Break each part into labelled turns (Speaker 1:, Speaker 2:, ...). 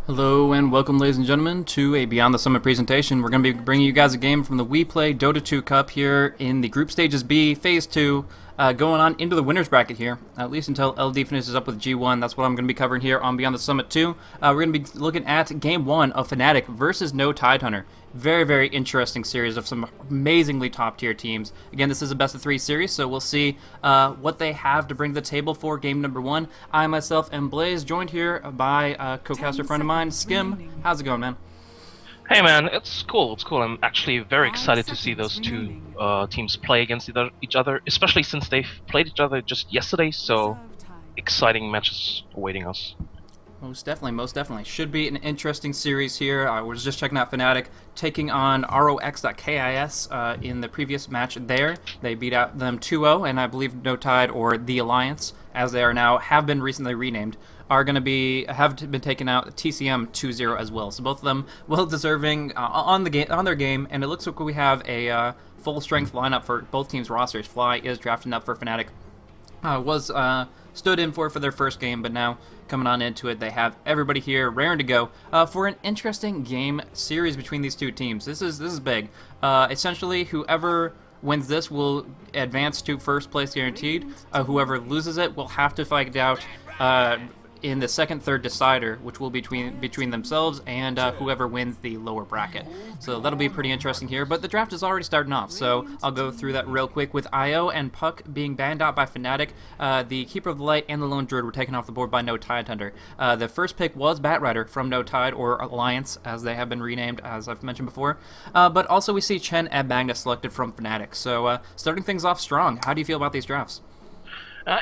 Speaker 1: Hello and welcome, ladies and gentlemen, to a Beyond the Summit presentation. We're going to be bringing you guys a game from the We Play Dota 2 Cup here in the Group Stages B, Phase 2, going on into the winner's bracket here, at least until LD finishes up with G1. That's what I'm going to be covering here on Beyond the Summit 2. We're going to be looking at Game 1 of Fnatic versus No Tidehunter. Very, very interesting series of some amazingly top-tier teams. Again, this is a best-of-3 series, so we'll see what they have to bring to the table for game number 1. I, myself, am Blaze, joined here by a co-caster friend of mine, Skim. How's it going, man?
Speaker 2: Hey man, it's cool, I'm actually very excited to see those two teams play against each other, especially since they've played each other just yesterday, so exciting matches awaiting us.
Speaker 1: Most definitely. Should be an interesting series here. I was just checking out Fnatic taking on rox.kis in the previous match there. They beat out them 2-0, and I believe No Tide, or the Alliance, as they are now, have been recently renamed, have been taken out TCM 2-0 as well. So both of them well deserving on their game, and it looks like we have a full strength lineup for both teams' rosters. Fly is drafting up for Fnatic. Stood in for their first game, but now coming on into it, they have everybody here raring to go for an interesting game series between these two teams. This is big. Essentially, whoever wins this will advance to first place guaranteed. Whoever loses it will have to fight out in the second, third decider, which will be between themselves and whoever wins the lower bracket. So that'll be pretty interesting here, but the draft is already starting off, so I'll go through that real quick. With IO and Puck being banned out by Fnatic, the Keeper of the Light and the Lone Druid were taken off the board by No Tidehunter. The first pick was Batrider from No Tide, or Alliance, as they have been renamed, as I've mentioned before. But also we see Chen and Magnus selected from Fnatic, so starting things off strong. How do you feel about these drafts?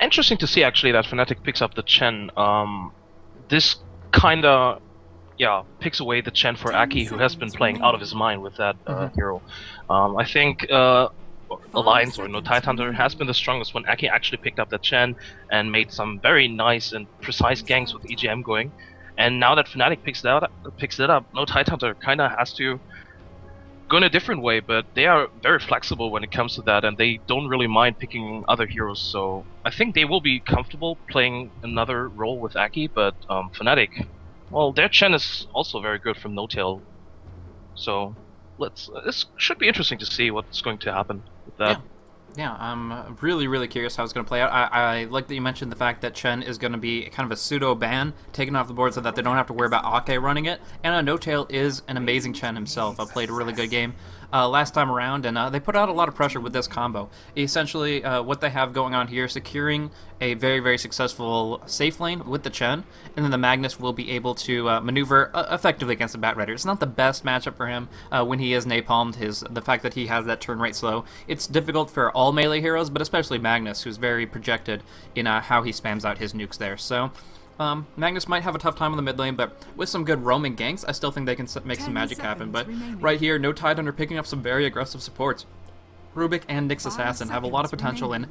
Speaker 2: Interesting to see actually that Fnatic picks up the Chen. This kinda, picks away the Chen for Aki, who has been playing out of his mind with that hero. I think Alliance or No Tidehunter has been the strongest when Aki actually picked up the Chen and made some very nice and precise ganks with EGM going. And now that Fnatic picks it up, No Tidehunter kinda has to go in a different way, but they are very flexible when it comes to that, and they don't really mind picking other heroes, so I think they will be comfortable playing another role with Aki, but Fnatic, well, their Chen is also very good from No-Tail, so this should be interesting to see what's going to happen with that.
Speaker 1: Yeah, I'm really curious how it's going to play out. I like that you mentioned the fact that Chen is going to be kind of a pseudo-ban, taken off the board so that they don't have to worry about Ake running it. And No-Tail is an amazing Chen himself. Played a really good game last time around, and they put out a lot of pressure with this combo. Essentially, what they have going on here, securing a very successful safe lane with the Chen, and then the Magnus will be able to maneuver effectively against the Batrider. It's not the best matchup for him when he is napalmed. The fact that he has that turn rate slow, it's difficult for all melee heroes, but especially Magnus, who's very projected in how he spams out his nukes there. So Magnus might have a tough time on the mid lane, but with some good roaming ganks, I still think they can make some magic happen. But right here, No Tidehunter picking up some very aggressive supports. Rubik and Nyx Assassin have a lot of potential in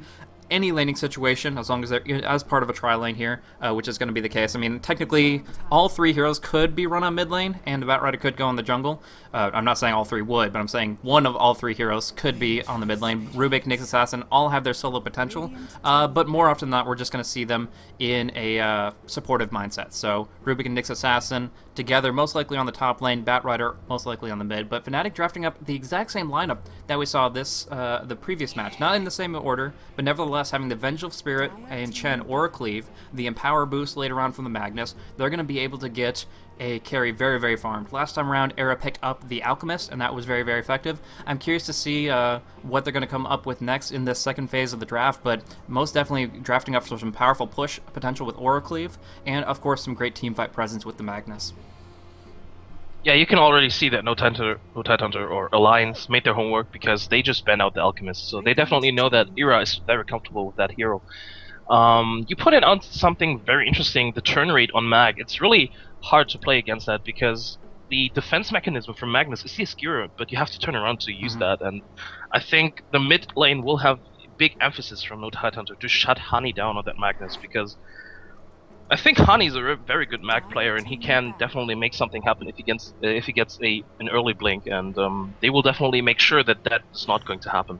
Speaker 1: any laning situation, as long as they're as part of a tri-lane here, which is going to be the case. I mean, technically, all three heroes could be run on mid lane, and the Batrider could go in the jungle. I'm not saying all three would, but I'm saying one of all three heroes could be on the mid lane. Rubik, Nyx Assassin all have their solo potential, but more often than not, we're just going to see them in a supportive mindset. So Rubik and Nyx Assassin together, most likely on the top lane, Batrider most likely on the mid, but Fnatic drafting up the exact same lineup that we saw the previous match. Not in the same order, but nevertheless having the Vengeful Spirit and Chen or a Cleave, the Empower boost later on from the Magnus, they're going to be able to get a carry very farmed. Last time around, Era picked up the Alchemist, and that was very effective. I'm curious to see what they're going to come up with next in this second phase of the draft, but most definitely drafting up for some powerful push potential with Aura Cleave, and of course some great teamfight presence with the Magnus.
Speaker 2: Yeah, you can already see that No Tidehunter or Alliance made their homework because they just banned out the Alchemist, so they definitely know that Era is very comfortable with that hero. You put it on something very interesting, the turn rate on Mag. It's really hard to play against that because the defense mechanism for Magnus is the Ascura, but you have to turn around to use that, and I think the mid lane will have big emphasis from No Tidehunter to shut Honey down on that Magnus, because I think Honey's a very good Mag player, and he can definitely make something happen if he gets an early blink, and they will definitely make sure that that is not going to happen.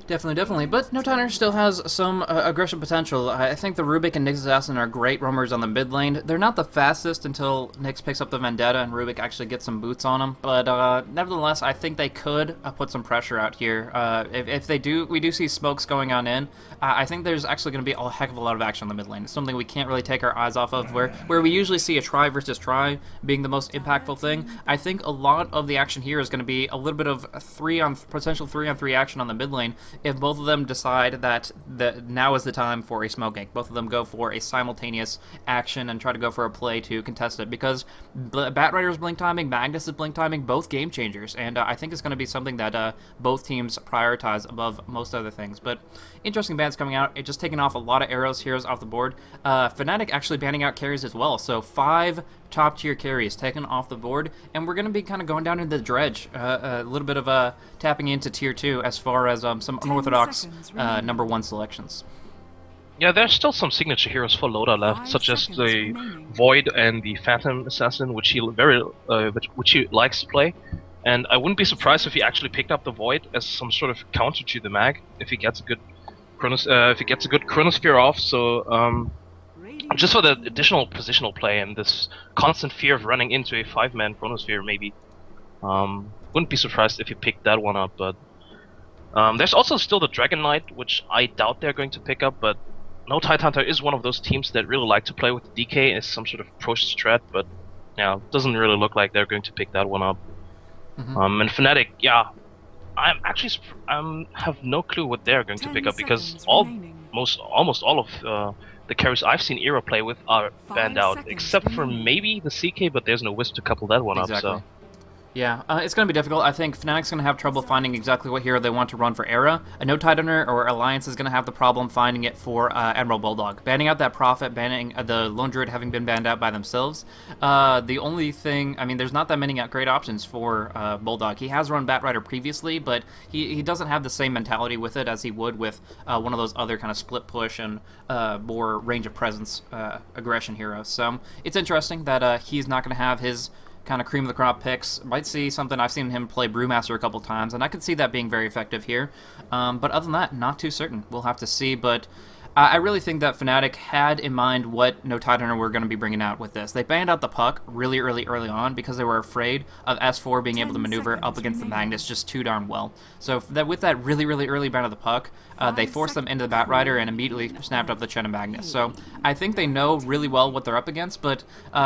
Speaker 1: Definitely, definitely. But No Tanner still has some aggression potential. I think the Rubik and Nyx Assassin are great roamers on the mid lane. They're not the fastest until Nyx picks up the Vendetta and Rubik actually gets some boots on them. But nevertheless, I think they could put some pressure out here. If they do, we do see smokes going on in. I think there's actually going to be a heck of a lot of action on the mid lane. It's something we can't really take our eyes off of, where we usually see a try versus try being the most impactful thing. I think a lot of the action here is going to be a little bit of potential 3-on-3 action on the mid lane. If both of them decide that now is the time for a smoke gank, both of them go for a simultaneous action and try to go for a play to contest it, because Batrider's blink timing, Magnus' blink timing, both game changers, and I think it's going to be something that both teams prioritize above most other things. But interesting bans coming out, just taking off a lot of arrows, heroes off the board. Fnatic actually banning out carries as well, so 5 top-tier carries taken off the board, and we're going to be kind of going down into the dredge, a little bit of tapping into tier 2 as far as some unorthodox number 1 selections.
Speaker 2: Yeah, there's still some signature heroes for Loda left, such as the Void and the Phantom Assassin, which he likes to play. And I wouldn't be surprised if he actually picked up the Void as some sort of counter to the Mag if he gets a good Chronosphere off. So just for the additional positional play and this constant fear of running into a 5-man Chronosphere, maybe. Wouldn't be surprised if he picked that one up, but there's also still the Dragon Knight, which I doubt they're going to pick up, but No Tidehunter is one of those teams that really like to play with the DK as some sort of push strat, but yeah, it doesn't really look like they're going to pick that one up. And Fnatic, yeah, I'm actually have no clue what they're going to pick up, because almost all of the carries I've seen Era play with are banned out, except for maybe the CK, but there's no Wisp to couple that one up, so...
Speaker 1: Yeah, it's going to be difficult. I think Fnatic's going to have trouble finding exactly what hero they want to run for Era. A No Tidehunter or Alliance is going to have the problem finding it for Admiral Bulldog. Banning out that Prophet, banning the Lone Druid having been banned out by themselves. The only thing, I mean, there's not that many great options for Bulldog. He has run Batrider previously, but he doesn't have the same mentality with it as he would with one of those other kind of split push and more range of presence aggression heroes. So it's interesting that he's not going to have his kind of cream of the crop picks. Might see something. I've seen him play Brewmaster a couple times, and I could see that being very effective here. But other than that, not too certain. We'll have to see, but I really think that Fnatic had in mind what No Tidehunter were going to be bringing out with this. They banned out the Puck really early on because they were afraid of S4 being able to maneuver up against the Magnus just too darn well. So with that really early ban of the Puck, they forced them into the Batrider and immediately snapped up the Chen and Magnus. So I think they know really well what they're up against, but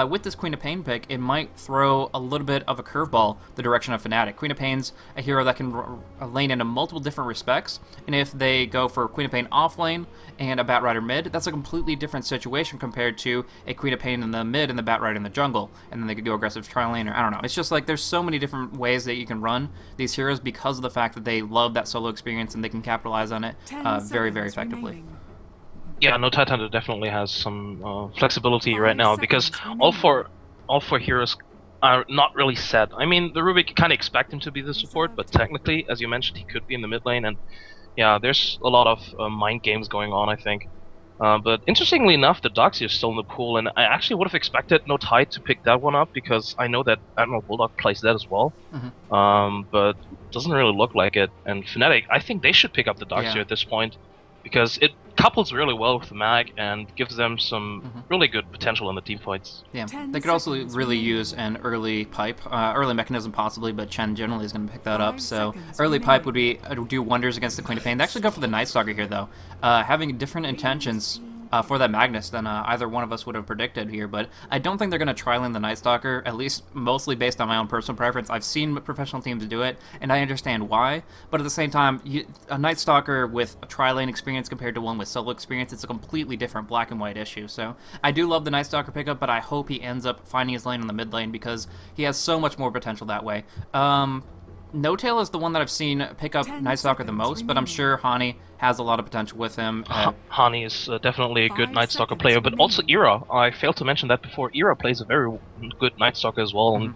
Speaker 1: with this Queen of Pain pick, it might throw a little bit of a curveball the direction of Fnatic. Queen of Pain's a hero that can lane into multiple different respects, and if they go for Queen of Pain off lane and a Batrider mid, that's a completely different situation compared to a Queen of Pain in the mid and the Batrider in the jungle, and then they could go aggressive tri-lane, or I don't know. It's just like there's so many different ways that you can run these heroes because of the fact that they love that solo experience and they can capitalize on it very effectively.
Speaker 2: Yeah, No Tidehunter definitely has some flexibility right now, because all four heroes are not really set. I mean, the Rubik, you kind of expect him to be the support, but technically, as you mentioned, he could be in the mid lane, and yeah, there's a lot of mind games going on, I think. But interestingly enough, the Darkseer is still in the pool, and I actually would have expected No Tide to pick that one up, because I know that Admiral Bulldog plays that as well. But it doesn't really look like it. And Fnatic, I think they should pick up the Darkseer at this point, because it couples really well with the Mag and gives them some really good potential in the team fights.
Speaker 1: Yeah, they could also really use an early pipe, early mechanism possibly, but Chen generally is going to pick that up. So early pipe would do wonders against the Queen of Pain. They actually go for the Night Stalker here, though, having different intentions for that Magnus than either one of us would have predicted here, but I don't think they're going to tri-lane the Night Stalker, at least mostly based on my own personal preference. I've seen professional teams do it, and I understand why, but at the same time, a Night Stalker with a tri-lane experience compared to one with solo experience, it's a completely different black and white issue. So I do love the Night Stalker pickup, but I hope he ends up finding his lane in the mid lane, because he has so much more potential that way. No Tail is the one that I've seen pick up Night Stalker the most, but I'm sure Hani has a lot of potential with him.
Speaker 2: Hani is definitely a good Night Stalker player, but also Era. I failed to mention that before. Era plays a very good Night Stalker as well, and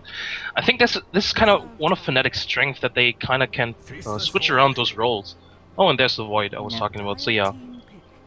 Speaker 2: I think this is kind of one of Fnatic's strengths, that they kind of can switch around those roles. Oh, and there's the Void I was talking about. So yeah,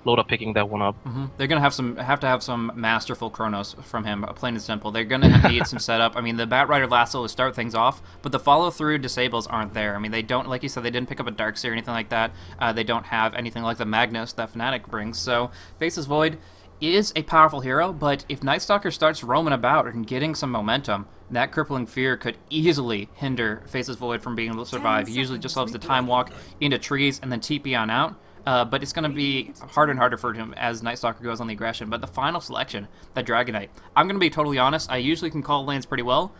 Speaker 2: Loda picking that one up.
Speaker 1: They're gonna have to have some masterful chronos from him, plain and simple. They're gonna need some setup. I mean, the Batrider lasso will start things off, but the follow through disables aren't there. I mean, they don't, like you said, they didn't pick up a Darkseer or anything like that. They don't have anything like the Magnus that Fnatic brings. So Faceless Void is a powerful hero, but if Nightstalker starts roaming about and getting some momentum, that Crippling Fear could easily hinder Faceless Void from being able to survive. He usually just loves to time walk into trees and then TP on out. But it's going to be harder and harder for him as Nightstalker goes on the aggression. But the final selection, that Dragonite, I'm going to be totally honest, I usually can call lanes pretty well.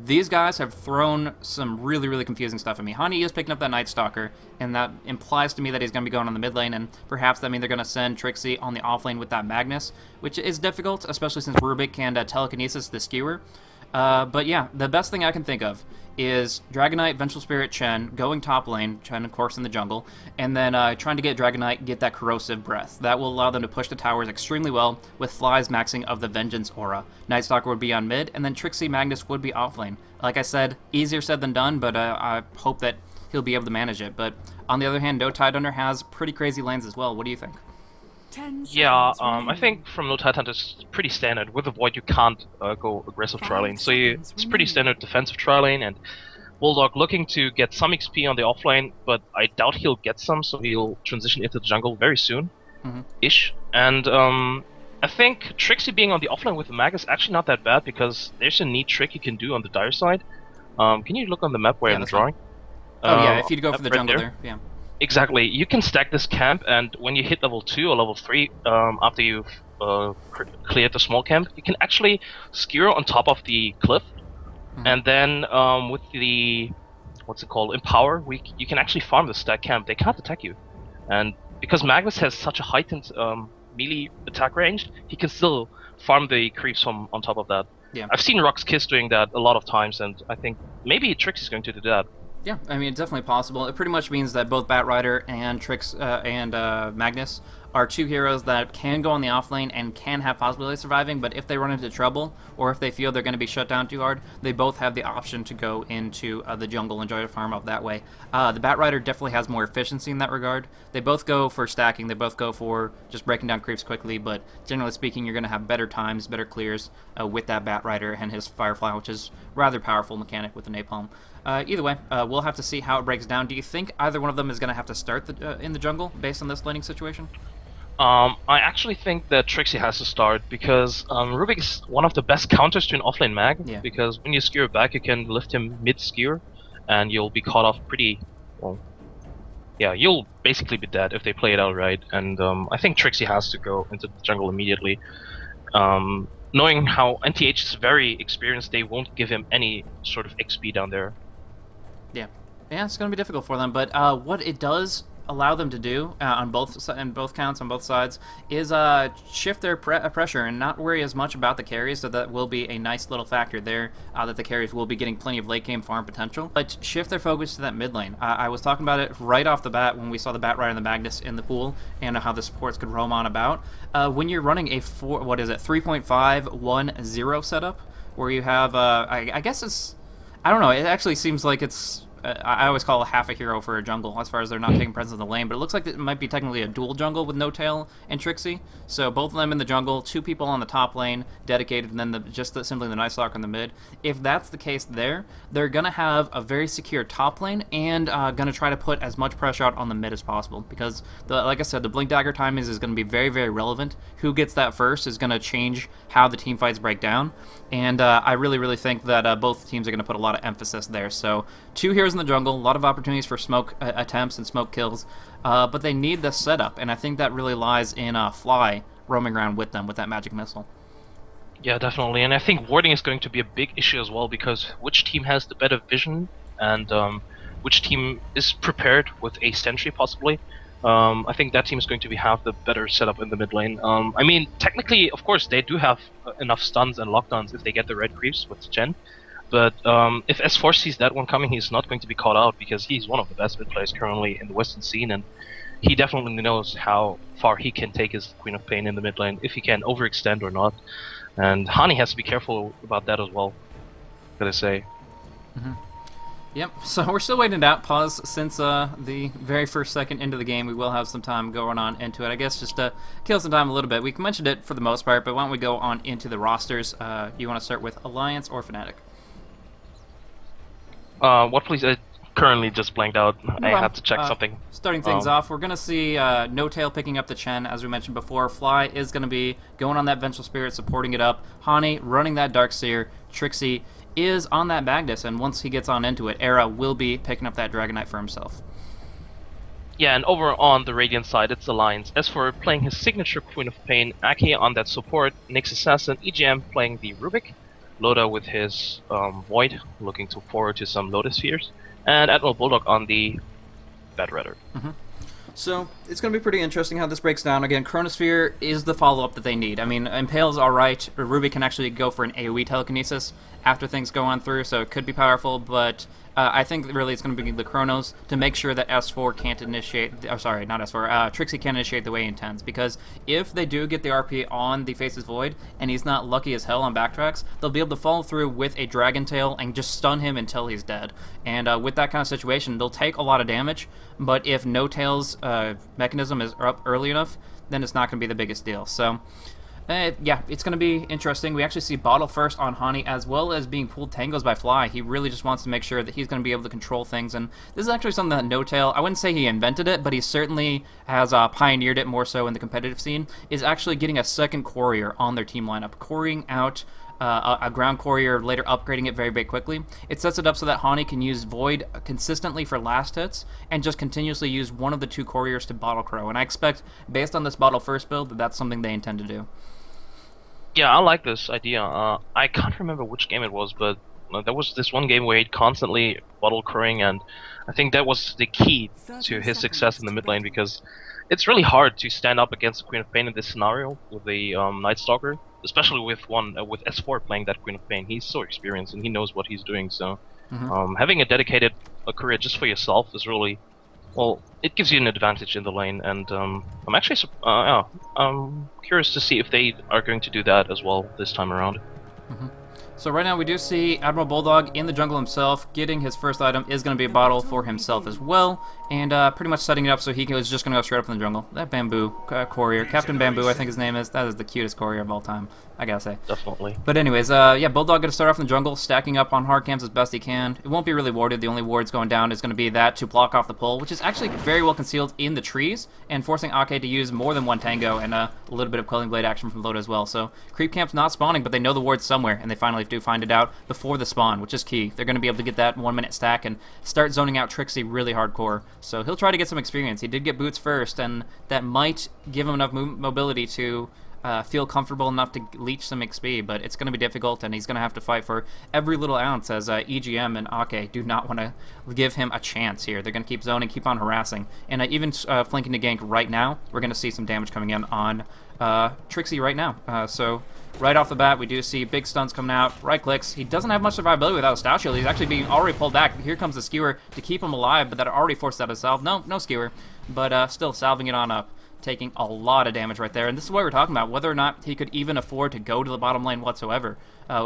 Speaker 1: These guys have thrown some really, really confusing stuff at me. Hani is picking up that Nightstalker, and that implies to me that he's going to be going on the mid lane, and perhaps that means they're going to send Trixie on the off lane with that Magnus, which is difficult, especially since Rubik can telekinesis the skewer. But yeah, the best thing I can think of is Dragonite, Vengeful Spirit, Chen, going top lane, Chen of course in the jungle, and then trying to get Dragonite, get that Corrosive Breath. That will allow them to push the towers extremely well, with Fly's maxing of the Vengeance aura. Nightstalker would be on mid, and then Trixie Magnus would be off lane. Like I said, easier said than done, but I hope that he'll be able to manage it. But on the other hand, No Tidehunter has pretty crazy lanes as well. What do you think?
Speaker 2: Yeah, I think from No Tidehunter it's pretty standard. With the Void you can't go aggressive tri-lane, so it's pretty standard defensive tri-lane, and Bulldog looking to get some XP on the offlane, but I doubt he'll get some, so he'll transition into the jungle very soon-ish. And I think Trixie being on the offlane with the Mag is actually not that bad, because there's a neat trick you can do on the Dire side. Can you look on the map where I'm drawing?
Speaker 1: Oh yeah, if you go for the
Speaker 2: right
Speaker 1: jungle there, yeah.
Speaker 2: Exactly. You can stack this camp, and when you hit level 2 or level 3, after you've cleared the small camp, you can actually skewer on top of the cliff, and then with the, what's it called, Empower, you can actually farm the stack camp. They can't attack you. And because Magnus has such a heightened melee attack range, he can still farm the creeps from on top of that.
Speaker 1: Yeah.
Speaker 2: I've seen rox.kis doing that a lot of times, and I think maybe Trixie's going to do that.
Speaker 1: Yeah, I mean, it's definitely possible. It pretty much means that both Batrider and Magnus are two heroes that can go on the offlane and can have possibility of surviving, but if they run into trouble, or if they feel they're going to be shut down too hard, they both have the option to go into the jungle and try to farm up that way. The Batrider definitely has more efficiency in that regard. They both go for stacking, they both go for just breaking down creeps quickly, but generally speaking, you're going to have better times, better clears with that Batrider and his Firefly, which is rather powerful mechanic with the Napalm. Either way, we'll have to see how it breaks down. Do you think either one of them is going to have to start in the jungle based on this laning situation?
Speaker 2: I actually think that Trixie has to start, because Rubik is one of the best counters to an offlane mag, because when you skewer back you can lift him mid-skewer, and you'll be caught off pretty, well, yeah, you'll basically be dead if they play it out right, and I think Trixie has to go into the jungle immediately. Knowing how NTH is very experienced, they won't give him any sort of XP down there.
Speaker 1: Yeah, it's going to be difficult for them, but what it does allow them to do on both counts, on both sides, is shift their pressure and not worry as much about the carries, so that will be a nice little factor there, that the carries will be getting plenty of late game farm potential, but shift their focus to that mid lane. I was talking about it right off the bat when we saw the Batrider and the Magnus in the pool, and how the supports could roam on about. When you're running a 3.5-1-0 setup, where you have, I guess it's, I don't know, it actually seems like it's, I always call it half a hero for a jungle, as far as they're not taking presence in the lane, but it looks like it might be technically a dual jungle with No Tail and Trixie. So both of them in the jungle, two people on the top lane, dedicated, and then simply the Nightstalker in the mid. If that's the case there, they're going to have a very secure top lane, and going to try to put as much pressure out on the mid as possible, because, like I said, the Blink Dagger timings is going to be very, very relevant. Who gets that first is going to change how the team fights break down, and I really, really think that both teams are going to put a lot of emphasis there. So two heroes in the jungle, a lot of opportunities for smoke attempts and smoke kills, but they need the setup, and I think that really lies in Fly roaming around with them with that magic missile.
Speaker 2: Yeah, definitely, and I think warding is going to be a big issue as well, because which team has the better vision, and which team is prepared with a sentry possibly. I think that team is going to have the better setup in the mid lane. I mean, technically, of course, they do have enough stuns and lockdowns if they get the red creeps with Chen. But if S4 sees that one coming, he's not going to be caught out, because he's one of the best mid players currently in the Western scene, and he definitely knows how far he can take his Queen of Pain in the mid lane, if he can overextend or not. And Hani has to be careful about that as well, gotta say.
Speaker 1: Yep, so we're still waiting it out. Pause since the very first second into the game. We will have some time going on into it. I guess just to kill some time a little bit. We mentioned it for the most part, but why don't we go on into the rosters? You want to start with Alliance or Fnatic?
Speaker 2: What please? I currently just blanked out. I had to check something.
Speaker 1: Starting things off, we're going to see No-Tail picking up the Chen, as we mentioned before. Fly is going to be going on that Vengeful Spirit, supporting it up. Hani running that Darkseer. Trixie is on that Magnus, and once he gets on into it, Era will be picking up that Dragon Knight for himself.
Speaker 2: Yeah, and over on the Radiant side, it's Alliance. As for playing his signature Queen of Pain, Ake on that support, Nyx Assassin, EGM playing the Rubik, Loda with his Void, looking forward to some Lotus Spheres, and Admiral Bulldog on the Bad Redder.
Speaker 1: So it's going to be pretty interesting how this breaks down. Again, Chronosphere is the follow-up that they need. I mean, Impale's alright. Ruby can actually go for an AoE telekinesis after things go on through, so it could be powerful, but I think really it's going to be the Chronos to make sure that S4 can't initiate, oh sorry, not S4, Trixie can't initiate the way he intends, because if they do get the RP on the Face's Void, and he's not lucky as hell on backtracks, they'll be able to follow through with a Dragon Tail and just stun him until he's dead. And with that kind of situation, they'll take a lot of damage, but if No-Tail's mechanism is up early enough, then it's not going to be the biggest deal. So yeah, it's going to be interesting. We actually see Bottle first on Hani, as well as being pulled tangos by Fly. He really just wants to make sure that he's going to be able to control things, and this is actually something that No-Tail, I wouldn't say he invented it, but he certainly has pioneered it more so in the competitive scene, is actually getting a second courier on their team lineup, courieing out a ground courier, later upgrading it very, very quickly. It sets it up so that Hani can use Void consistently for last hits and just continuously use one of the two couriers to Bottle Crow, and I expect, based on this Bottle first build, that that's something they intend to do.
Speaker 2: Yeah, I like this idea. I can't remember which game it was, but there was this one game where he'd constantly bottle crowing, and I think that was the key to his success in the mid lane, because it's really hard to stand up against the Queen of Pain in this scenario with the Night Stalker, especially with with S4 playing that Queen of Pain. He's so experienced and he knows what he's doing. So having a dedicated career just for yourself is really, well, it gives you an advantage in the lane, and I'm actually curious to see if they are going to do that as well this time around.
Speaker 1: So right now we do see Admiral Bulldog in the jungle himself. Getting his first item is going to be a bottle for himself as well, and pretty much setting it up so he was just going to go straight up in the jungle. That Bamboo courier, Captain Bamboo I think his name is, that is the cutest courier of all time, I gotta say.
Speaker 2: Definitely.
Speaker 1: But anyways, yeah, Bulldog going to start off in the jungle, stacking up on hard cams as best he can. It won't be really warded. The only wards going down is going to be that to block off the pull, which is actually very well concealed in the trees, and forcing Ake to use more than one tango and a little bit of Quelling Blade action from Loda as well. So creep camp's not spawning, but they know the ward's somewhere, and they finally do find it out before the spawn, which is key. They're going to be able to get that 1 minute stack and start zoning out Trixie really hardcore. So he'll try to get some experience. He did get boots first, and that might give him enough mobility to feel comfortable enough to leech some XP, but it's going to be difficult, and he's going to have to fight for every little ounce, as EGM and Ake do not want to give him a chance here. They're going to keep zoning, keep on harassing, and even flanking the gank right now, we're going to see some damage coming in on Trixie right now. So right off the bat, we do see big stuns coming out, right clicks. He doesn't have much survivability without a Stout Shield. He's actually being already pulled back. Here comes the Skewer to keep him alive, but that already forced out a salve. No Skewer, but still salving it on up. Taking a lot of damage right there, and this is what we're talking about, whether or not he could even afford to go to the bottom lane whatsoever.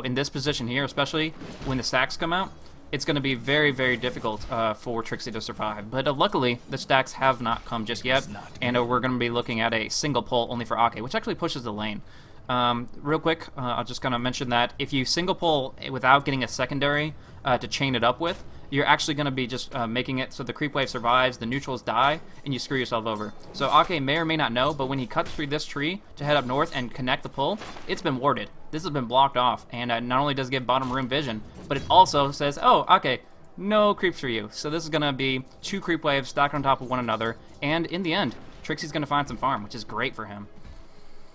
Speaker 1: In this position here, especially when the stacks come out, it's going to be very, very difficult for Trixie to survive. But luckily, the stacks have not come just yet, and we're going to be looking at a single pull only for Ake, which actually pushes the lane. Real quick, I'm just going to mention that if you single pull without getting a secondary to chain it up with, you're actually going to be just making it so the creep wave survives, the neutrals die, and you screw yourself over. So Ake may or may not know, but when he cuts through this tree to head up north and connect the pull, it's been warded. This has been blocked off, and not only does it give bottom room vision, but it also says, oh, Ake, no creeps for you. So this is going to be two creep waves stacked on top of one another, and in the end, Trixie's going to find some farm, which is great for him.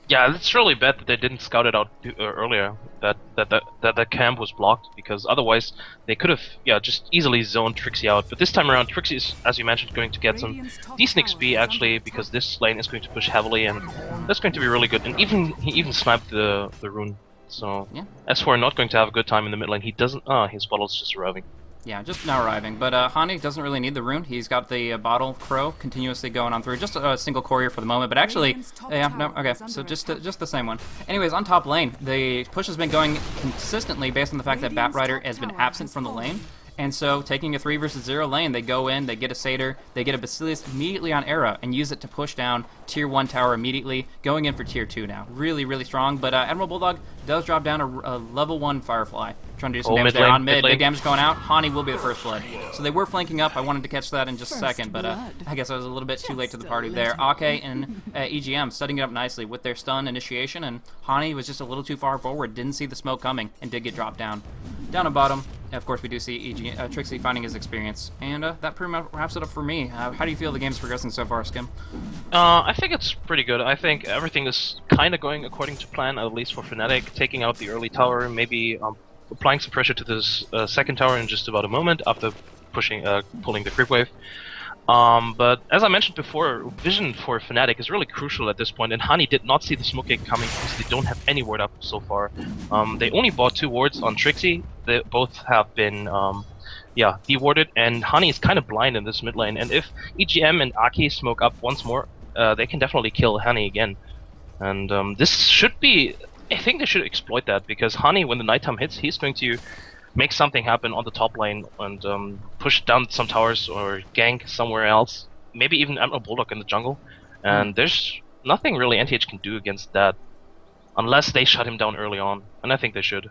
Speaker 2: Yeah, it's really bad that they didn't scout it out earlier, that the camp was blocked, because otherwise they could have, yeah, just easily zoned Trixie out. But this time around, Trixie is, as you mentioned, going to get some decent XP actually, because this lane is going to push heavily, and that's going to be really good. And he even sniped the rune. So
Speaker 1: yeah.
Speaker 2: S4 not going to have a good time in the mid lane. He doesn't. His bottle's just arriving.
Speaker 1: Yeah, just now arriving. But Hani doesn't really need the rune. He's got the Bottle Crow continuously going on through. Just a single courier for the moment. But actually, yeah, no, okay. So just the same one. Anyways, on top lane, the push has been going consistently based on the fact that Batrider has been absent from the lane. And so, taking a 3 versus 0 lane, they go in, they get a Satyr, they get a Basilius immediately on Era, and use it to push down Tier 1 tower immediately, going in for Tier 2 now. Really, really strong, but Admiral Bulldog does drop down a level 1 Firefly. Trying to do some damage there on mid. Big damage going out. Hani will be the first blood. So they were flanking up. I wanted to catch that in just a second, but I guess I was a little bit too late to the party there. Ake and EGM setting it up nicely with their stun initiation, and Hani was just a little too far forward, didn't see the smoke coming, and did get dropped down. Down at bottom, of course, we do see Trixie finding his experience, and that pretty much wraps it up for me. How do you feel the game's progressing so far, Skim?
Speaker 2: I think it's pretty good. I think everything is kind of going according to plan, at least for Fnatic, taking out the early tower, maybe applying some pressure to this second tower in just about a moment after pulling the creep wave. But as I mentioned before, vision for Fnatic is really crucial at this point, and Hani did not see the smoke gate coming because they don't have any ward up so far. They only bought 2 wards on Trixie. They both have been dewarded, and Hani is kind of blind in this mid lane, and if EGM and Aki smoke up once more, they can definitely kill Hani again. And this should be... I think they should exploit that, because Hani, when the nighttime hits, he's going to make something happen on the top lane and push down some towers or gank somewhere else. Maybe even Admiral Bulldog in the jungle. And there's nothing really NTH can do against that, unless they shut him down early on, and I think they should.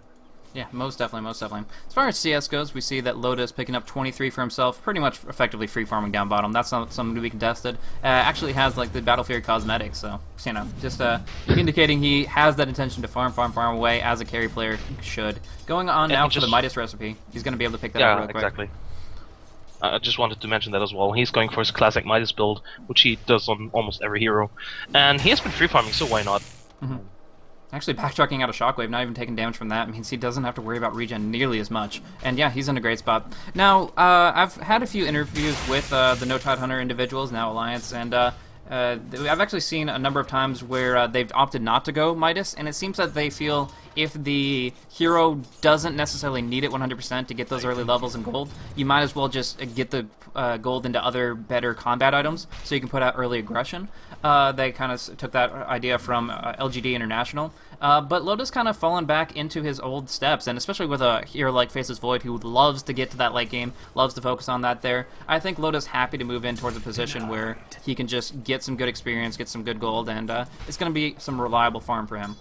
Speaker 1: Yeah, most definitely, most definitely. As far as CS goes, we see that Loda is picking up 23 for himself, pretty much effectively free farming down bottom. That's not something to be contested. Actually has like the Battlefield cosmetics, so you know, just indicating he has that intention to farm away as a carry player should. Going on now to the Midas recipe, he's going to be able to pick that up real quick. Yeah, exactly.
Speaker 2: I just wanted to mention that as well. He's going for his classic Midas build, which he does on almost every hero, and he has been free farming, so why not?
Speaker 1: Actually, backtracking out of Shockwave, not even taking damage from that, means he doesn't have to worry about regen nearly as much. And yeah, he's in a great spot. Now, I've had a few interviews with the No Tide Hunter individuals, now Alliance, and I've actually seen a number of times where they've opted not to go Midas, and it seems that they feel if the hero doesn't necessarily need it 100% to get those early levels in gold, you might as well just get the gold into other better combat items so you can put out early aggression. They kind of took that idea from LGD International. But Loda's kind of fallen back into his old steps, and especially with a hero like Faceless Void who loves to get to that late game, loves to focus on that there, I think Loda's happy to move in towards a position where he can just get some good experience, get some good gold, and it's going to be some reliable farm for him.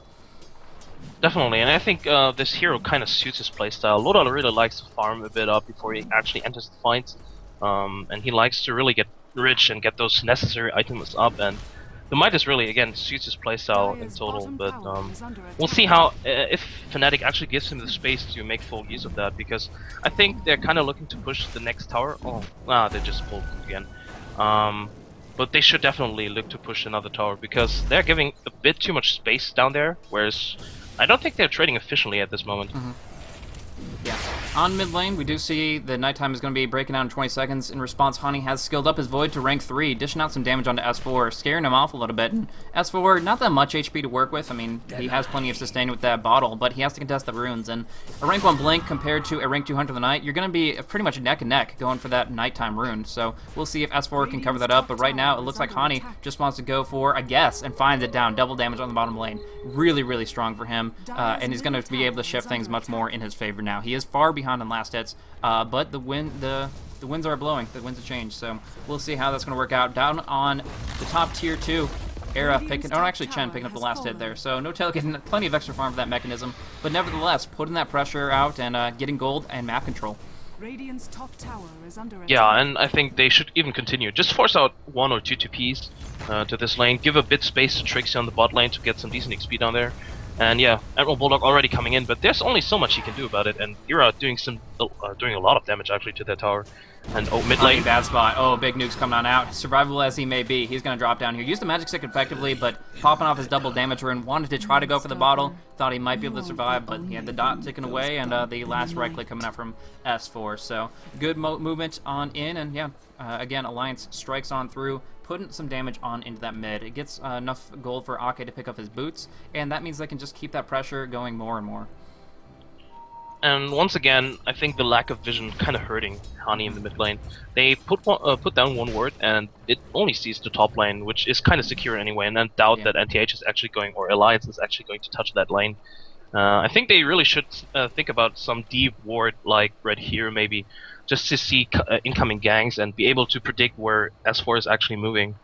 Speaker 2: Definitely, and I think this hero kind of suits his playstyle. Loda really likes to farm a bit up before he actually enters the fights, and he likes to really get rich and get those necessary items up, and the Midas really, again, suits his playstyle in total, but we'll see how, if Fnatic actually gives him the space to make full use of that, because I think they're kind of looking to push the next tower. They just pulled it again. But they should definitely look to push another tower, because they're giving a bit too much space down there, whereas I don't think they're trading efficiently at this moment.
Speaker 1: Yeah. On mid lane, we do see the nighttime is going to be breaking out in 20 seconds. In response, Hani has skilled up his Void to rank 3, dishing out some damage onto S4, scaring him off a little bit. And S4, not that much HP to work with. I mean, he has plenty of sustain with that bottle, but he has to contest the runes. And a rank 1 Blink compared to a rank 2 Hunter of the Night, you're going to be pretty much neck and neck going for that nighttime rune. So we'll see if S4 can cover that up. But right now, it looks like Hani just wants to go for a guess and finds it down. Double damage on the bottom lane. Really, really strong for him. And he's going to be able to shift things much more in his favor now. He is far behind on last hits, but the winds are blowing. The winds have changed, so we'll see how that's going to work out. Down on the top tier 2, Era picking, actually Chen picking up the last hit there. So No Tail getting plenty of extra farm for that mechanism, but nevertheless putting that pressure out and getting gold and map control.
Speaker 3: Radiant's top tower is under attack.
Speaker 2: Yeah, and I think they should even continue. Just force out 1 or 2 TPs to this lane. Give a bit space to Trixie on the bot lane to get some decent XP down there. And yeah, Admiral Bulldog already coming in, but there's only so much he can do about it. And Ira doing a lot of damage actually to that tower. And mid lane,
Speaker 1: bad spot. Big nuke's coming on out. Survivable as he may be, he's gonna drop down here. Used the magic stick effectively, but popping off his double damage rune, wanted to try to go for the bottle. Thought he might be able to survive, but he had the dot ticking away, and the last right click coming out from S4. So good movement on in, and yeah, again, Alliance strikes on through, putting some damage on into that mid. It gets enough gold for Ake to pick up his boots, and that means they can just keep that pressure going more and more.
Speaker 2: And once again, I think the lack of vision kind of hurting Hani in the mid lane. They put down 1 ward, and it only sees the top lane, which is kind of secure anyway, and I doubt that NTH is actually going, or Alliance is actually going to touch that lane. I think they really should think about some deep ward, like right here maybe, just to see incoming ganks and be able to predict where S4 is actually moving.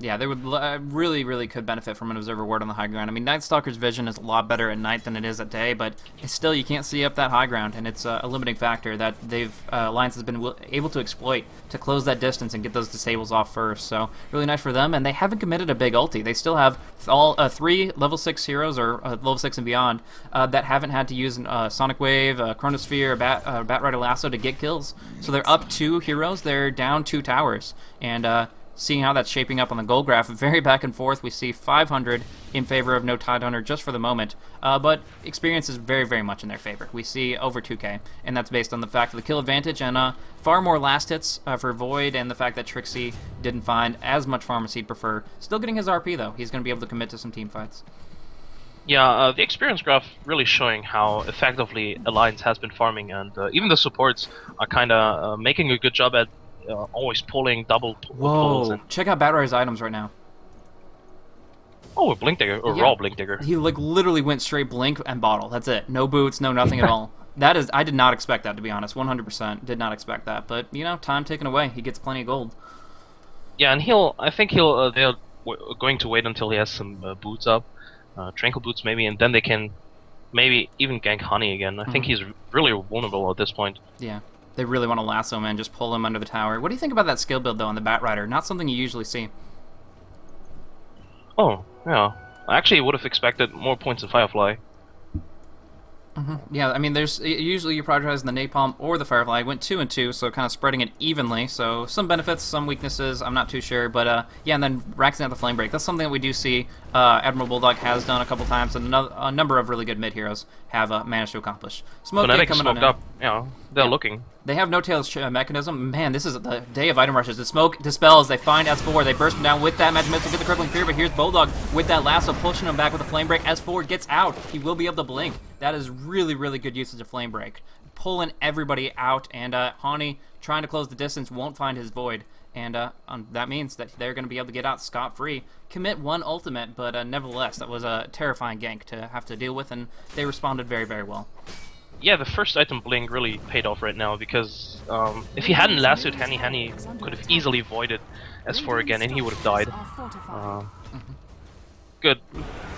Speaker 1: Yeah, they would really, really could benefit from an observer ward on the high ground. I mean, Night Stalker's vision is a lot better at night than it is at day, but still, you can't see up that high ground, and it's a limiting factor that Alliance has been able to exploit to close that distance and get those disables off first. So really nice for them, and they haven't committed a big ulti. They still have all 3 level 6 heroes or level 6 and beyond that haven't had to use Sonic Wave, Chronosphere, Bat Rider Lasso to get kills. So they're up 2 heroes. They're down 2 towers, and seeing how that's shaping up on the goal graph, very back and forth. We see 500 in favor of no Tidehunter just for the moment, but experience is very, very much in their favor. We see over 2k, and that's based on the fact of the kill advantage and far more last hits for Void, and the fact that Trixie didn't find as much farm as he'd prefer. Still getting his RP, though. He's going to be able to commit to some team fights.
Speaker 2: Yeah, the experience graph really showing how effectively Alliance has been farming, and even the supports are kind of making a good job at always pulling double pulls. And
Speaker 1: check out Bat Rider's items right now.
Speaker 2: Oh, a Blink Digger, or
Speaker 1: yeah.
Speaker 2: Raw Blink Digger.
Speaker 1: He literally went straight Blink and Bottle. That's it. No boots, no nothing at all. That is, I did not expect that, to be honest. 100% did not expect that. But, you know, time taken away. He gets plenty of gold.
Speaker 2: Yeah, and I think they're going to wait until he has some boots up. Tranquil boots maybe, and then they can maybe even gank Honey again. I think he's really vulnerable at this point.
Speaker 1: Yeah. They really want to lasso him and just pull him under the tower. What do you think about that skill build, though, on the Bat Rider? Not something you usually see.
Speaker 2: Oh, yeah. I actually would have expected more points of Firefly.
Speaker 1: Yeah, I mean, there's usually you prioritize the Napalm or the Firefly. I went 2 and 2, so kind of spreading it evenly. So some benefits, some weaknesses. I'm not too sure, but yeah, and then raxing out the Flame Break. That's something that we do see. Admiral Bulldog has done a couple times, and a number of really good mid heroes have managed to accomplish.
Speaker 2: Smoke coming smoked up. Yeah, they're looking.
Speaker 1: They have No Tail's mechanism. Man, this is the day of item rushes. The smoke dispels. They find S4. They burst him down with that Magic Missile, get the Crippling Fear, but here's Bulldog with that lasso, pushing him back with a Flame Break. S4 gets out. He will be able to blink. That is really, really good usage of Flame Break. Pulling everybody out, and Hani, trying to close the distance, won't find his Void. And that means that they're going to be able to get out scot-free. Commit 1 ultimate, but nevertheless, that was a terrifying gank to have to deal with, and they responded very, very well.
Speaker 2: Yeah, the first item Blink really paid off right now, because if he hadn't lassoed Hani could have easily voided S4 again, and he would have died. Good.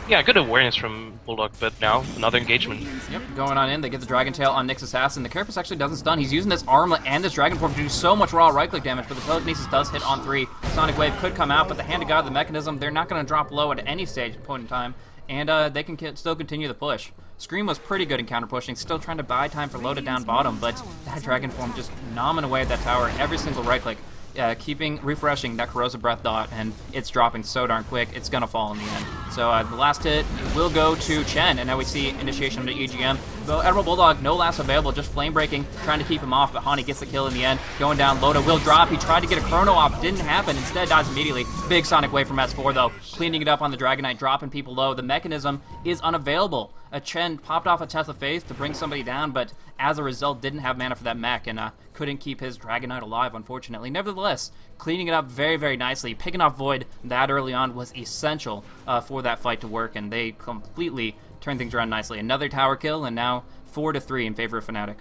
Speaker 2: Yeah, good awareness from Bulldog, but now another engagement.
Speaker 1: Yep, going on in. They get the Dragon Tail on Nyx Assassin. The Carapace actually doesn't stun. He's using this Armlet and this Dragon Form to do so much raw right-click damage, but the Telekinesis does hit on 3. Sonic Wave could come out, but the Hand of God, the mechanism, they're not going to drop low at any stage point in time, and they can still continue the push. Scream was pretty good in counter-pushing, still trying to buy time for loaded down bottom, but that Dragon Form just nomming away at that tower every single right-click. Refreshing that Corrosive Breath dot, and it's dropping so darn quick, it's gonna fall in the end. So the last hit will go to Chen, and now we see initiation into EGM. Though Admiral Bulldog, no lasso available, just flame breaking, trying to keep him off, but Hani gets the kill in the end. Going down, Loda will drop. He tried to get a chrono off, didn't happen, instead dies immediately. Big Sonic Wave from S4 though, cleaning it up on the Dragon Knight, dropping people low. The mechanism is unavailable. Chen popped off a Test of Faith to bring somebody down, but as a result didn't have mana for that mech, and couldn't keep his Dragon Knight alive, unfortunately. Nevertheless, cleaning it up very, very nicely. Picking off Void that early on was essential for that fight to work, and they completely turned things around nicely. Another tower kill, and now 4-3 in favor of Fnatic.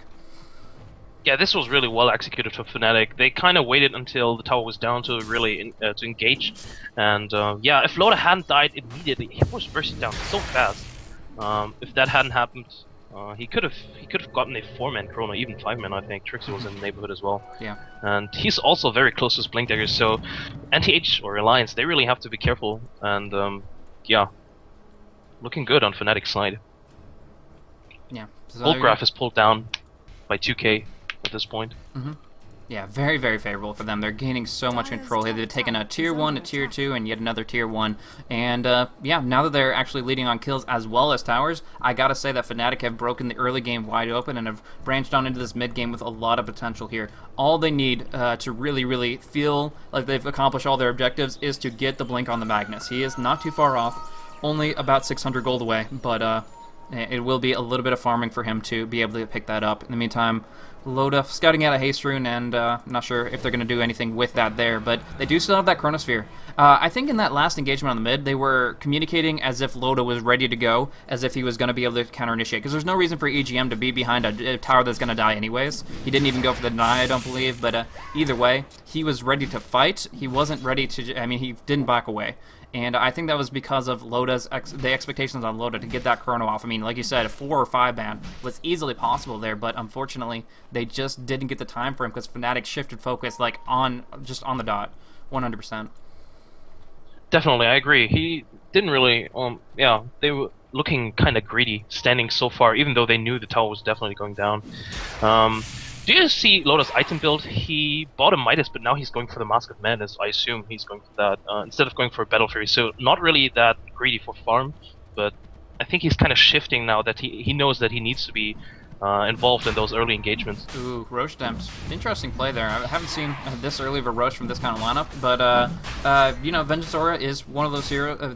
Speaker 2: Yeah, this was really well executed for Fnatic. They kind of waited until the tower was down to really to engage, and yeah, if Loda hadn't died immediately, he was bursting down so fast. If that hadn't happened, he could have gotten a 4-man chrono, even 5-man. I think Trixie was in the neighborhood as well.
Speaker 1: Yeah,
Speaker 2: and he's also very close to his Blink Daggers. So NTH or Alliance, they really have to be careful. And yeah, looking good on Fnatic's side.
Speaker 1: Yeah, so
Speaker 2: Gold graph is pulled down by 2k at this point.
Speaker 1: Yeah, very, very favorable for them. They're gaining so much control. They've taken a tier 1, a tier 2, and yet another tier 1. And yeah, now that they're actually leading on kills as well as towers, I gotta say that Fnatic have broken the early game wide open and have branched on into this mid game with a lot of potential here. All they need to really, really feel like they've accomplished all their objectives is to get the blink on the Magnus. He is not too far off, only about 600 gold away, but it will be a little bit of farming for him to be able to pick that up. In the meantime, Loda scouting out a Haste Rune, and I'm not sure if they're going to do anything with that there, but they do still have that Chronosphere. I think in that last engagement on the mid, they were communicating as if Loda was ready to go, as if he was going to be able to counter-initiate, because there's no reason for EGM to be behind a tower that's going to die anyways. He didn't even go for the deny, I don't believe, but either way, he was ready to fight. He wasn't ready to, I mean, he didn't back away. And I think that was because of Loda's the expectations on Loda to get that Chrono off. I mean, like you said, a 4 or 5 ban was easily possible there, but unfortunately, they just didn't get the time for him because Fnatic shifted focus like just on the dot, 100%.
Speaker 2: Definitely, I agree. He didn't really, yeah, they were looking kind of greedy, standing so far, even though they knew the tower was definitely going down. Do you see Loda's item build? He bought a Midas, but now he's going for the Mask of Madness. I assume he's going for that instead of going for a Battle Fury. So not really that greedy for farm, but I think he's kind of shifting now that he knows that he needs to be involved in those early engagements.
Speaker 1: Ooh, Roche Demps. Interesting play there. I haven't seen this early of a Roche from this kind of lineup, but you know, Vengeance Aura is one of those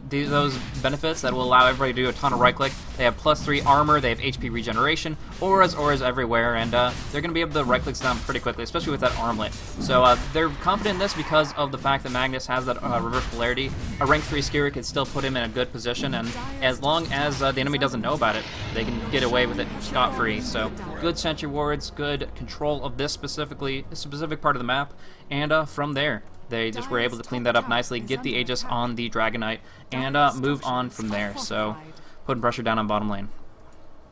Speaker 1: those benefits that will allow everybody to do a ton of right click. They have +3 armor, they have HP regeneration, auras everywhere, and they're going to be able to right click down pretty quickly, especially with that armlet. So they're confident in this because of the fact that Magnus has that reverse polarity. A rank 3 Skira could still put him in a good position, and as long as the enemy doesn't know about it, they can get away with it scot-free. So good sentry wards, good control of this specific part of the map, and from there they just were able to clean that up nicely, get the Aegis on the Dragon Knight, and move on from there. So putting pressure down on bottom lane.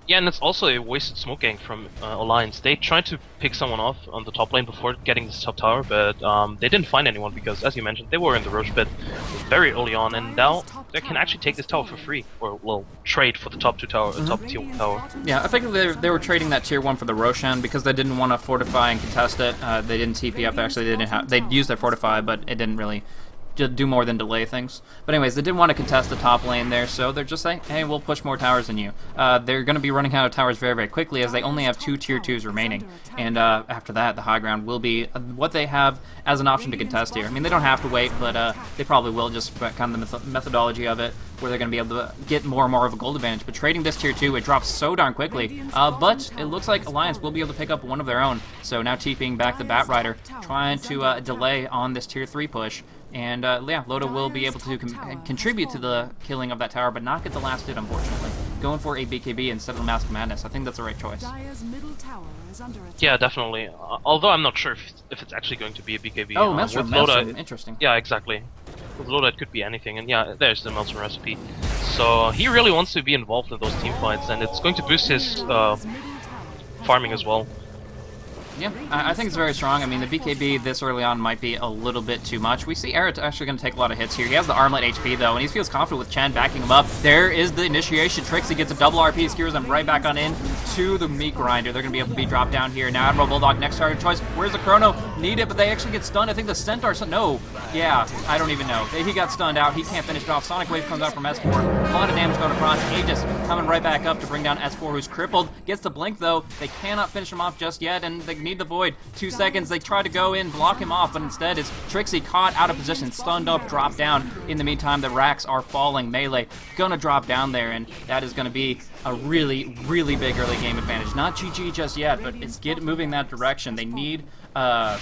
Speaker 2: Yeah, and it's also a wasted smoke gank from Alliance. They tried to pick someone off on the top lane before getting this top tower, but they didn't find anyone because, as you mentioned, they were in the Roche pit very early on, and now they can actually take this tower for free, or, well, trade for the top 2 tower, top tier tower.
Speaker 1: Yeah, I think they were trading that tier 1 for the Roshan because they didn't want to fortify and contest it. They didn't TP up, actually, they used their fortify, but it didn't really do more than delay things. But anyways, they didn't want to contest the top lane there, so they're just saying, hey, we'll push more towers than you. They're going to be running out of towers very, very quickly as they only have 2 tier 2s remaining. And after that, the high ground will be what they have as an option to contest here. I mean, they don't have to wait, but they probably will, just kind of the methodology of it, where they're going to be able to get more and more of a gold advantage. But trading this tier 2, it drops so darn quickly. But it looks like Alliance will be able to pick up one of their own. So now TPing back the Bat Rider, trying to delay on this tier 3 push. And yeah, Loda will be able to contribute to the killing of that tower, but not get the last hit, unfortunately. Going for a BKB instead of the Mask of Madness, I think that's the right choice.
Speaker 2: Yeah, definitely. Although I'm not sure if it's actually going to be a BKB.
Speaker 1: Oh, Maelstrom,
Speaker 2: Loda,
Speaker 1: interesting.
Speaker 2: Yeah, exactly. With Loda, it could be anything, and yeah, there's the Maelstrom recipe. So he really wants to be involved in those team fights, and it's going to boost his farming as well.
Speaker 1: Yeah, I think it's very strong. I mean, the BKB this early on might be a little bit too much. We see Eric's actually going to take a lot of hits here. He has the armlet HP, though, and he feels confident with Chen backing him up. There is the initiation. Trixie gets a double RP, skewers them right back on in to the meat grinder. They're going to be able to be dropped down here. Now Admiral Bulldog, next target choice. Where's the Chrono? Need it, but they actually get stunned. I think the Centaur... No. Yeah, I don't even know. He got stunned out. He can't finish it off. Sonic Wave comes out from S4. A lot of damage going across. Aegis coming right back up to bring down S4, who's crippled. Gets the blink, though. They cannot finish him off just yet, and they need the Void. 2 seconds, they try to go in, block him off, but instead is Trixie caught out of position, stunned up, dropped down. In the meantime, the racks are falling. Melee gonna drop down there, and that is gonna be a really, really big early game advantage. Not GG just yet, but it's moving that direction. They need to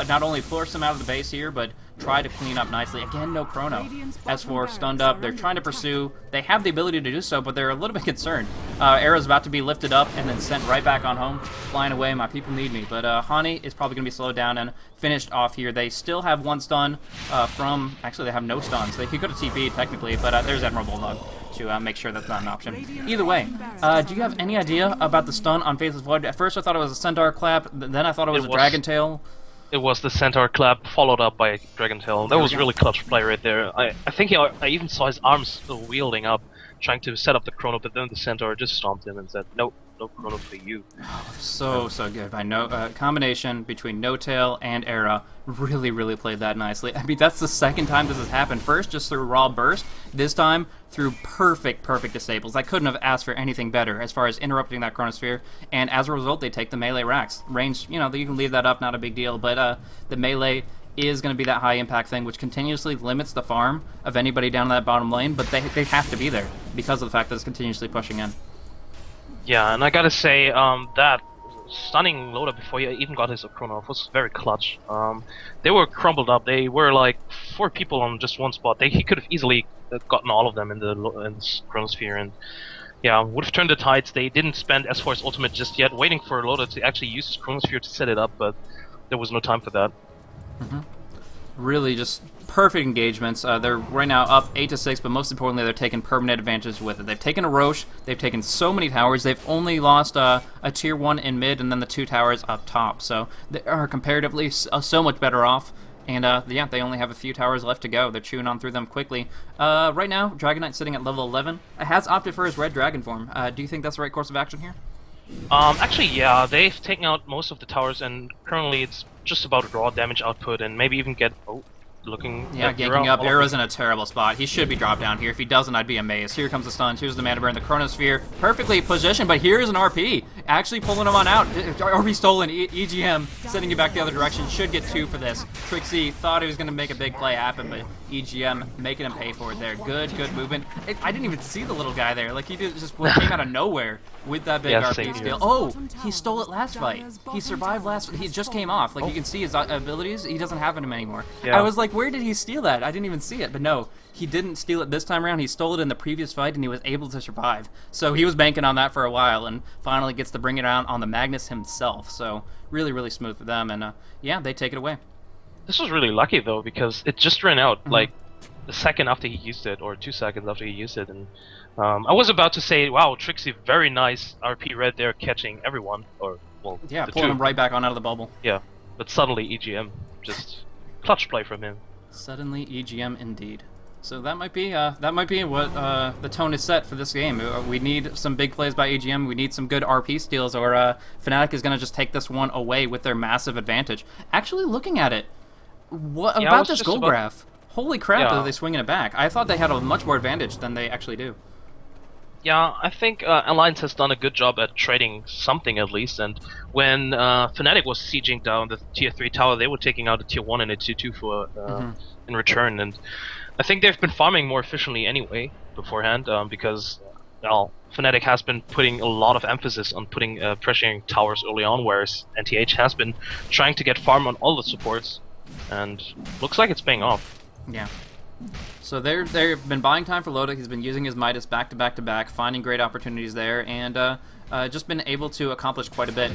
Speaker 1: not only force them out of the base here, but try to clean up nicely. Again, no Chrono. S4 stunned up. They're trying to pursue. They have the ability to do so, but they're a little bit concerned. Arrow's about to be lifted up and then sent right back on home. Flying away, my people need me. But Hani is probably going to be slowed down and finished off here. They still have 1 stun from... Actually, they have no stuns. They could go to TP, technically, but there's Admiral Bulldog to make sure that's not an option. Either way, do you have any idea about the stun on Faithless Void? At first I thought it was a Centaur Clap, then I thought it was a Dragon Tail.
Speaker 2: It was the Centaur Clap followed up by Dragon Tail. That was really clutch play right there. I think I even saw his arms still wielding up, trying to set up the Chrono, but then the Centaur just stomped him and said, nope, no Chrono for you.
Speaker 1: So good. I know combination between No Tail and Era really played that nicely. I mean, that's the second time this has happened. First, just through raw burst. This time, through perfect disables. I couldn't have asked for anything better as far as interrupting that Chronosphere. And as a result, they take the melee racks. Range, you know, you can leave that up, not a big deal. But the melee is going to be that high impact thing, which continuously limits the farm of anybody down that bottom lane. But they have to be there because of the fact that it's continuously pushing in.
Speaker 2: Yeah, and I gotta say, that stunning Loda before he even got his Chrono was very clutch. They were crumbled up. They were like 4 people on just one spot. He could have easily gotten all of them in the Chronosphere, and yeah, would have turned the tides. They didn't spend S4's ultimate just yet, waiting for Loda to actually use his Chronosphere to set it up, but there was no time for that.
Speaker 1: Really just perfect engagements. They're right now up 8-6, but most importantly, they're taking permanent advantage with it. They've taken a Roche, they've taken so many towers, they've only lost a tier 1 in mid and then the 2 towers up top, so they are comparatively so much better off. And yeah, they only have a few towers left to go. They're chewing on through them quickly. Right now, Dragon Knight's sitting at level 11. Has opted for his red dragon form. Do you think that's the right course of action here?
Speaker 2: Actually, yeah, they've taken out most of the towers, and currently it's just about raw damage output, and maybe even get looking.
Speaker 1: Yeah, ganking up. Arrow's in a terrible spot. He should be dropped down here. If he doesn't, I'd be amazed. Here comes the stun. Here's the mana burn, the Chronosphere. Perfectly positioned, but here's an RP. Actually pulling him on out. RP stolen. EGM sending you back the other direction. Should get 2 for this. Trixie thought he was going to make a big play happen, but EGM making him pay for it there. Good movement. I didn't even see the little guy there. Like, he just came out of nowhere with that big RP steal. Oh, he stole it last fight. He survived last fight. He just came off. Like, you can see his abilities. He doesn't have them anymore.
Speaker 2: Yeah.
Speaker 1: I was like, where did he steal that? I didn't even see it. But no, he didn't steal it this time around. He stole it in the previous fight, and he was able to survive. So he was banking on that for a while, and finally gets to bring it out on the Magnus himself. So really smooth for them, and yeah, they take it away.
Speaker 2: This was really lucky, though, because it just ran out, like, a second after he used it, or 2 seconds after he used it, and I was about to say, wow, Trixie, very nice RP red there, catching everyone, or, well,
Speaker 1: yeah, pulling him right back on out of the bubble.
Speaker 2: Yeah, but suddenly EGM, just clutch play from him.
Speaker 1: Suddenly EGM indeed. So that might be what the tone is set for this game. We need some big plays by EGM. We need some good RP steals, or Fnatic is going to just take this one away with their massive advantage. Actually, looking at it, what about this gold graph? Holy crap, are they swinging it back? I thought they had a much more advantage than they actually do.
Speaker 2: Yeah, I think Alliance has done a good job at trading something at least, and when Fnatic was sieging down the tier 3 tower, they were taking out a tier 1 and a tier 2 for in return, and I think they've been farming more efficiently anyway beforehand, because well, Fnatic has been putting a lot of emphasis on putting pressuring towers early on, whereas NTH has been trying to get farm on all the supports, and looks like it's paying off.
Speaker 1: Yeah. So they've been buying time for Loda. He's been using his Midas back to back, finding great opportunities there, and just been able to accomplish quite a bit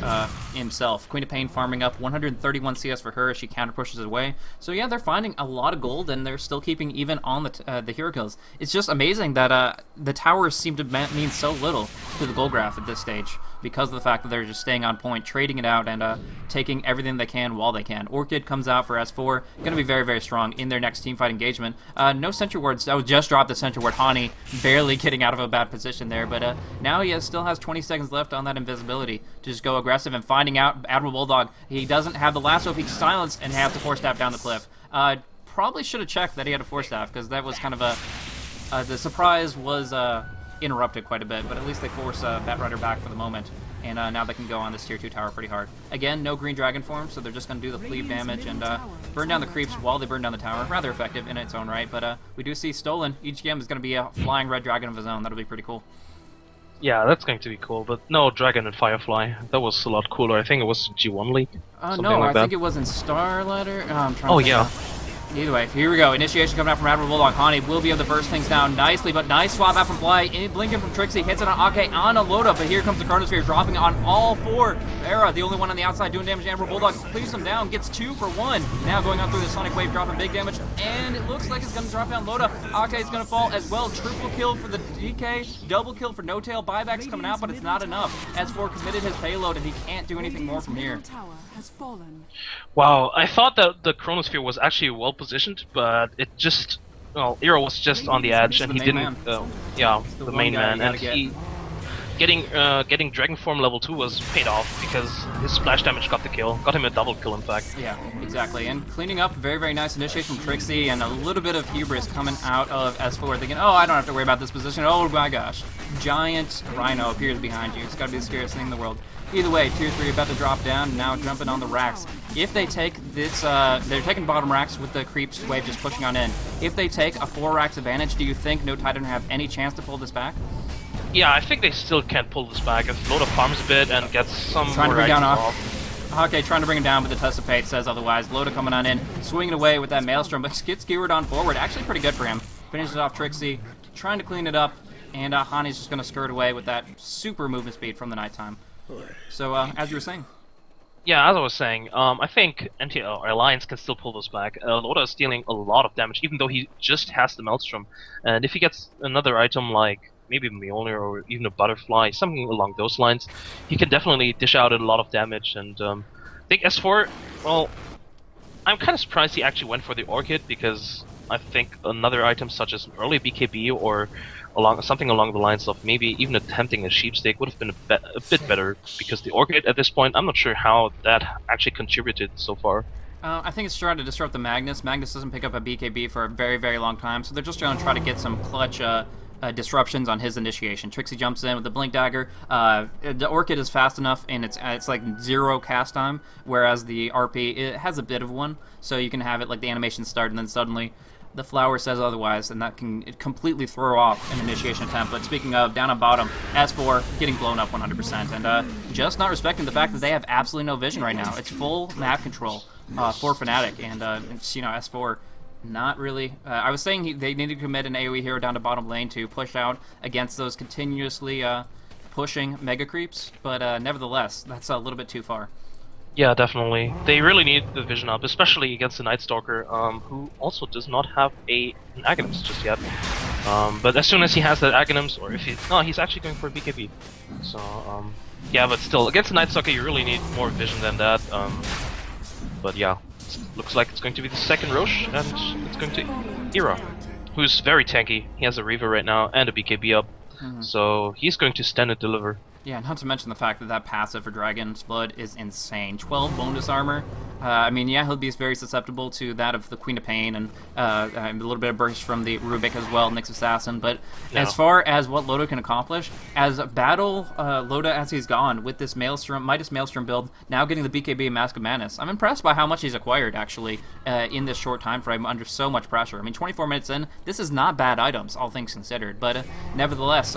Speaker 1: himself. Queen of Pain farming up 131 CS for her as she counter pushes it away. So yeah, they're finding a lot of gold, and they're still keeping even on the hero kills. It's just amazing that the towers seem to mean so little to the gold graph at this stage, because of the fact that they're just staying on point, trading it out, and taking everything they can while they can. Orchid comes out for S4, going to be very strong in their next teamfight engagement. No sentry wards. I just dropped the sentry ward. Hani barely getting out of a bad position there, but now he still has 20 seconds left on that invisibility to just go aggressive and finding out Admiral Bulldog. He doesn't have the lasso if he silenced and has to force staff down the cliff. Probably should have checked that he had a force staff, because that was kind of the surprise was interrupted quite a bit, but at least they force Batrider back for the moment, and now they can go on this tier 2 tower pretty hard. Again, no green dragon form, so they're just going to do the cleave damage and burn down the creeps while they burn down the tower. Rather effective in its own right, but we do see Stolen. EGM is going to be a flying red dragon of his own. That'll be pretty cool.
Speaker 2: Yeah, that's going to be cool, but no Dragon and Firefly. That was a lot cooler. I think it was G1 League.
Speaker 1: No, I think it was in Starladder. I'm trying to
Speaker 2: yeah.
Speaker 1: Either way, here we go. Initiation coming out from Admiral Bulldog. Hani will be able to burst things down nicely, but nice swap out from Fly. Blinking from Trixie, hits it on Ake, on a Loda, but here comes the Chronosphere, dropping on all 4. Era, the only one on the outside doing damage. Admiral Bulldog cleaves him down, gets 2 for 1. Now going on through the Sonic Wave, dropping big damage, and it looks like it's going to drop down Loda. Ake is going to fall as well. Triple kill for the DK, double kill for No Tail. Buyback's coming out, but it's not enough. S4 committed his payload, and he can't do anything more from here.
Speaker 2: Wow, I thought that the Chronosphere was actually well positioned, but it just, well, Eero was just on the edge, and he didn't. Yeah, the main man, and he getting Dragon Form level 2 was paid off because his splash damage got the kill, got him a double kill in fact.
Speaker 1: Yeah, exactly, and cleaning up, very nice initiation from Trixie, and a little bit of hubris coming out of S4, thinking, oh, I don't have to worry about this position. Oh my gosh, giant Rhino appears behind you. It's got to be the scariest thing in the world. Either way, tier 3 about to drop down, now jumping on the racks. If they take this, they're taking bottom racks with the creeps wave just pushing on in. If they take a 4 racks advantage, do you think No Titan have any chance to pull this back?
Speaker 2: Yeah, I think they still can't pull this back. If Loda farms a bit and gets some
Speaker 1: Trying to
Speaker 2: more
Speaker 1: bring down
Speaker 2: items off.
Speaker 1: Okay, trying to bring him down, but the Test of Fate says otherwise. Loda coming on in, swinging away with that Maelstrom, but gets skewered on forward. Actually pretty good for him. Finishes off Trixie, trying to clean it up, and Hani's just going to skirt away with that super movement speed from the nighttime. So, as you were saying.
Speaker 2: Yeah, as I was saying, I think NTH Alliance can still pull this back. Loda is dealing a lot of damage, even though he just has the Maelstrom. And if he gets another item like maybe a Mjolnir or even a Butterfly, something along those lines, he can definitely dish out a lot of damage. And I think S4, well, I'm kind of surprised he actually went for the Orchid, because I think another item such as an early BKB or something along the lines of maybe even attempting a Sheepstick would have been a bit better, because the Orchid at this point, I'm not sure how that actually contributed so far.
Speaker 1: I think it's trying to disrupt the Magnus. Magnus doesn't pick up a BKB for a very, very long time, so they're just going to try to get some clutch disruptions on his initiation. Trixie jumps in with the Blink Dagger. The Orchid is fast enough, and it's like 0 cast time, whereas the RP, it has a bit of one, so you can have it like the animation start, and then suddenly the flower says otherwise, and that can completely throw off an initiation attempt. But speaking of, down on bottom, S4 getting blown up 100%, and just not respecting the fact that they have absolutely no vision right now. It's full map control for Fnatic, and it's, you know, S4 not really. I was saying they needed to commit an AoE hero down to bottom lane to push out against those continuously pushing mega creeps, but nevertheless, that's a little bit too far.
Speaker 2: Yeah, definitely. They really need the vision up, especially against the Night Stalker, who also does not have an Aghanim just yet. But as soon as he has that Aghanim, or if he... No, he's actually going for a BKB. So, yeah, but still, against the Night Stalker you really need more vision than that. But yeah, looks like it's going to be the second Roche, and it's going to Era, who's very tanky. He has a Reaver right now, and a BKB up. So he's going to stand and deliver.
Speaker 1: Yeah, not to mention the fact that that passive for Dragon's Blood is insane. 12 bonus armor. I mean, yeah, he'll be very susceptible to that of the Queen of Pain, and a little bit of burst from the Rubik as well, Nyx Assassin. But as far as what Loda can accomplish, as a battle Loda as he's gone with this Maelstrom, Midas Maelstrom build, now getting the BKB and Mask of Madness, I'm impressed by how much he's acquired, actually, in this short time frame under so much pressure. I mean, 24 minutes in, this is not bad items, all things considered. But nevertheless,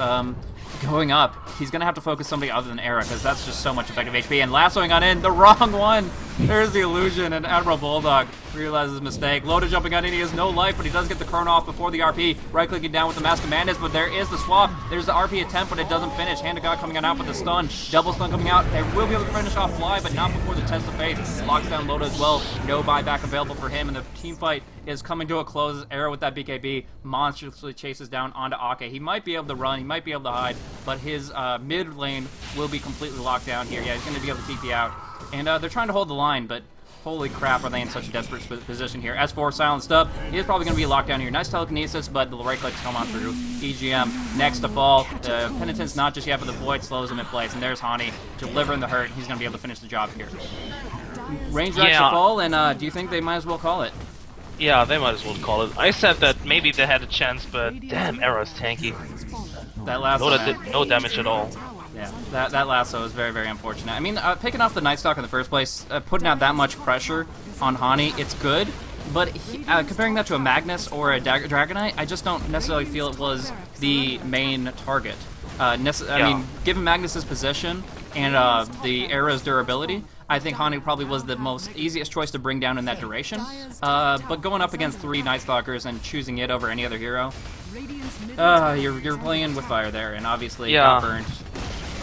Speaker 1: going up, he's going to have to focus somebody other than Era, because that's just so much effective HP. And lassoing on in, the wrong one! There's the illusion, and Admiral Bulldog realizes his mistake. Loda jumping on in, he has no life, but he does get the Chrono off before the RP. Right-clicking down with the Mask of Madness, but there is the swap. There's the RP attempt, but it doesn't finish. Hand of God coming on out with the stun. Double stun coming out. They will be able to finish off Fly, but not before the Test of Fate. Locks down Loda as well. No buyback available for him, and the team fight is coming to a close. Era with that BKB monstrously chases down onto Ake. He might be able to run, he might be able to hide, but his mid lane will be completely locked down here. Yeah, he's going to be able to TP out. And they're trying to hold the line, but holy crap, are they in such a desperate position here. S4 silenced up. He is probably going to be locked down here. Nice telekinesis, but the right clicks come on through. EGM next to fall. Penitence not just yet, but the Void slows him in place. And there's Hani delivering the hurt. He's going to be able to finish the job here. Range Rack to fall, and do you think they might as well call it?
Speaker 2: Yeah, they might as well call it. I said that maybe they had a chance, but damn, Era's tanky.
Speaker 1: That last
Speaker 2: Loda did no damage at all.
Speaker 1: Yeah, that lasso is very, very unfortunate. I mean, picking off the Night Stalker in the first place, putting out that much pressure on Hani, it's good, but comparing that to a Magnus or a Dragonite, I just don't necessarily feel it was the main target. I mean, given Magnus's position and the Era's durability, I think Hani probably was the most easiest choice to bring down in that duration. But going up against 3 Night Stalkers and choosing it over any other hero, you're playing with fire there, and obviously got burned.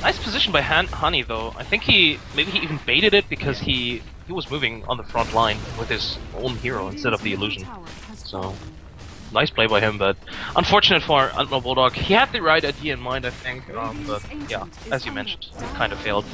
Speaker 2: Nice position by Hani though. I think maybe he even baited it because he was moving on the front line with his own hero instead of the illusion. So nice play by him, but unfortunate for Admiral Bulldog. He had the right idea in mind, I think, but yeah, as you mentioned, it kind of failed.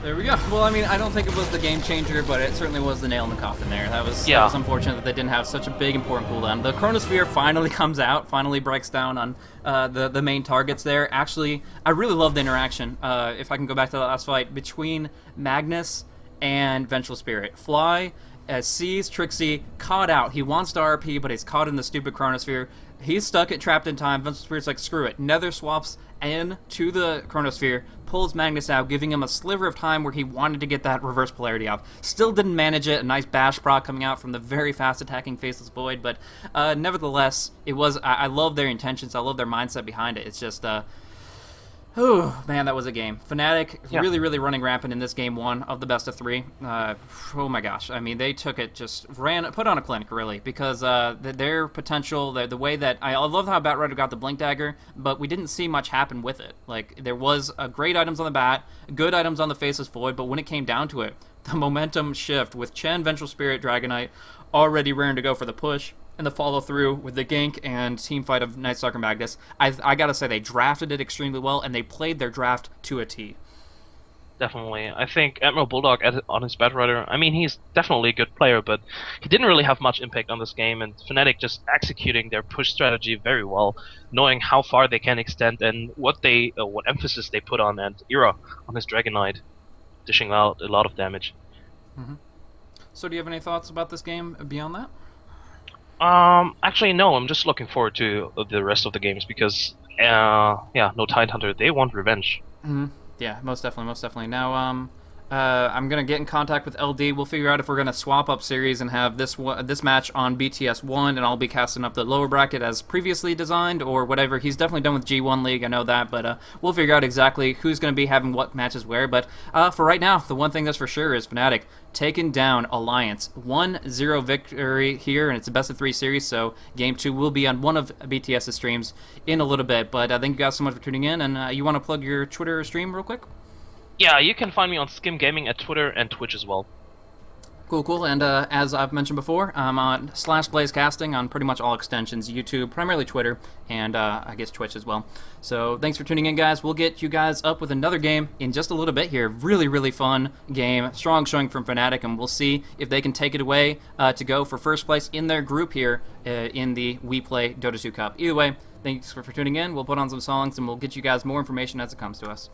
Speaker 1: There we go. Well, I mean, I don't think it was the game changer, but it certainly was the nail in the coffin there. That was unfortunate that they didn't have such a big, important cooldown. The Chronosphere finally comes out, finally breaks down on the main targets there. Actually, I really love the interaction, if I can go back to the last fight, between Magnus and Vengeful Spirit. Fly sees Trixie caught out. He wants to RP, but he's caught in the stupid Chronosphere. He's stuck at trapped in time. Vengeful Spirit's like, screw it. Nether swaps in to the Chronosphere, pulls Magnus out, giving him a sliver of time where he wanted to get that reverse polarity off. Still didn't manage it. A nice bash proc coming out from the very fast attacking Faceless Void, but nevertheless, it was. I love their intentions. I love their mindset behind it. It's just Oh, man, that was a game. Fnatic
Speaker 2: Yeah.
Speaker 1: really running rampant in this game one of the best of three. Oh my gosh. I mean, they took it, just put on a clinic, really, because their potential, the way that, I love how Batrider got the Blink Dagger, but we didn't see much happen with it. Like, there was great items on the bat, good items on the Faceless Void, but when it came down to it, the momentum shift with Chen, Vengeful Spirit, Dragonite already raring to go for the push, and the follow-through with the gank and team fight of Nightstalker and Magnus. I gotta say, they drafted it extremely well, and they played their draft to a T.
Speaker 2: Definitely. I think Admiral Bulldog on his Batrider, I mean, he's definitely a good player, but he didn't really have much impact on this game, and Fnatic just executing their push strategy very well, knowing how far they can extend and what emphasis they put on, and Era on his Dragonite, dishing out a lot of damage.
Speaker 1: So do you have any thoughts about this game beyond that?
Speaker 2: Actually, no. I'm just looking forward to the rest of the games because, yeah, no Tidehunter. They want revenge.
Speaker 1: Yeah, most definitely. Now, I'm gonna get in contact with LD. We'll figure out if we're gonna swap up series and have this match on BTS 1, and I'll be casting up the lower bracket as previously designed, or whatever. He's definitely done with G1 League, I know that, but we'll figure out exactly who's gonna be having what matches where. But for right now, the one thing that's for sure is Fnatic taking down Alliance. 1-0 victory here, and it's a best of 3 series, so Game 2 will be on one of BTS's streams in a little bit. But thank you guys so much for tuning in, and you want to plug your Twitter stream real quick?
Speaker 2: Yeah, you can find me on Skim Gaming at Twitter and Twitch as well.
Speaker 1: Cool. And as I've mentioned before, I'm on /BlazeCasting on pretty much all extensions, YouTube, primarily Twitter, and I guess Twitch as well. So thanks for tuning in, guys. We'll get you guys up with another game in just a little bit here. Really fun game. Strong showing from Fnatic, and we'll see if they can take it away to go for first place in their group here in the We Play Dota 2 Cup. Either way, thanks for tuning in. We'll put on some songs, and we'll get you guys more information as it comes to us.